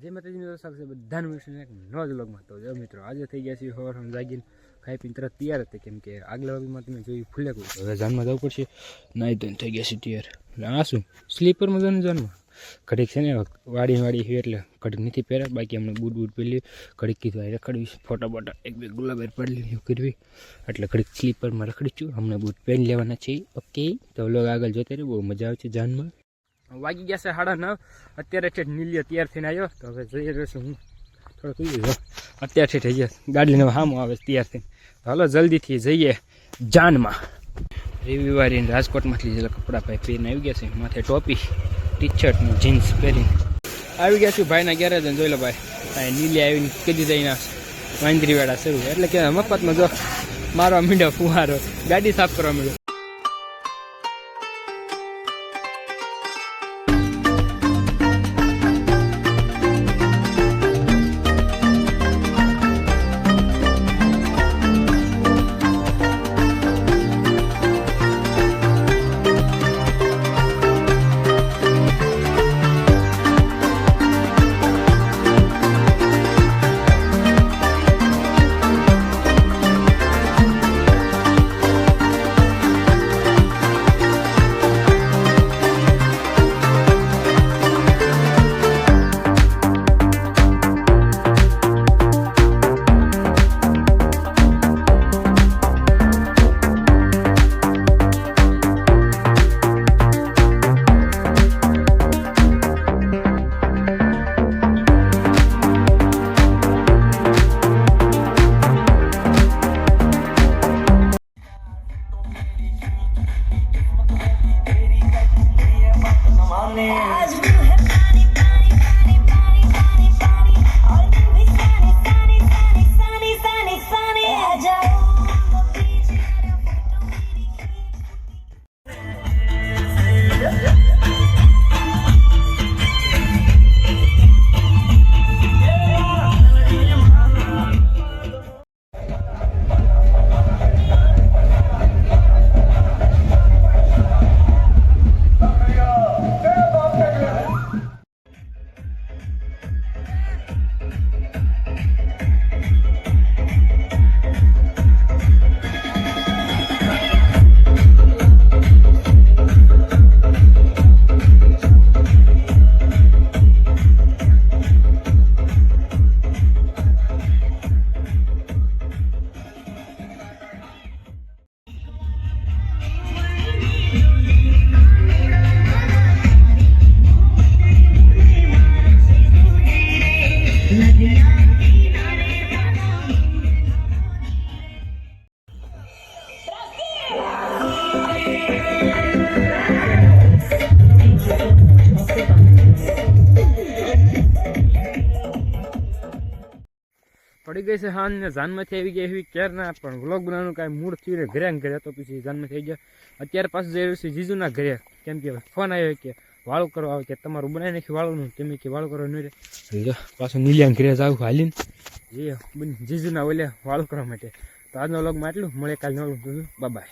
જે માતાજીની દોસ્ત છે બધાનું મિશન એક નવા જ વ્લોગમાં. તો જો મિત્રો આજે થઈ ગયા છે સવારમાં જાગીને ખાઈ પીને તરત તૈયાર હતી, કેમ કે આગલા વાગીમાં તમે જોયું ફૂલે કોઈ. હવે જાનમાં જવું પડશે, નાઈ ધોઈને થઈ ગયા છે તૈયાર. એટલે આ શું સ્લીપરમાં જવાનું જાનમાં ઘડીક છે ને વાડી એટલે ઘડીક નથી પહેર્યા, બાકી અમને બૂટ પહેરી ઘડીક કીધું આ રખડવી ફોટા બોટા એક બે ગુલાબેર પડી કરવી, એટલે ઘડીક સ્લીપરમાં રખડી છું. અમને બૂટ પહેરી લેવાના છે. ઓકે તો વ્લોગ આગળ જોતા રહે, બહુ મજા આવે છે જાનમાં. વાગી ગયા છે 9:30. અત્યારે છે નીલિયો તૈયાર થઈને આવ્યો, તો હવે જઈ રહ્યો છું હું થોડુંક કીધું અત્યારથી થઈ ગયા ગાડીને સામું આવે તૈયાર થઈને. તો હાલો જલ્દીથી જઈએ જાનમાં. રવિવારે રાજકોટમાંથી જેટલા કપડાં ભાઈ પહેરીને આવી ગયા છે, માથે ટોપી ટી-શર્ટ ને જીન્સ પહેરીને આવી ગયા છું ભાઈના ગેરેજ. જોઈ લો ભાઈ નીલી આવીને કીધી જઈને વાંદરીવાળા શરૂ, એટલે કે મફતમાં જો મારવા મીંડો ફુવારો, ગાડી સાફ કરવા માંડ્યો. પડી ગઈ છે હાન ને જાનમાંથી આવી ગયા એવી ક્યારના, પણ વ્લોગ બનાવવાનું કાંઈ મૂડ થયું ને ઘરે ઘરે તો પછી જાનમાંથી આવી ગયા. અત્યારે પાછું જઈ રહ્યું છે જીજુના ઘરે, કેમ કે ફોન આવ્યો કે વાળું કરવા આવે, કે તમારું બનાવી નાખ્યું વાળું, તમે કે વાળું કરવા નહીં રહે. પાછું નીલિયાના ઘરે જાવ હાલીને જીજુના ઓલે વાળું કરવા માટે. તો આજનો વ્લોગમાં એટલું, મળે કાલે નવું. બાય.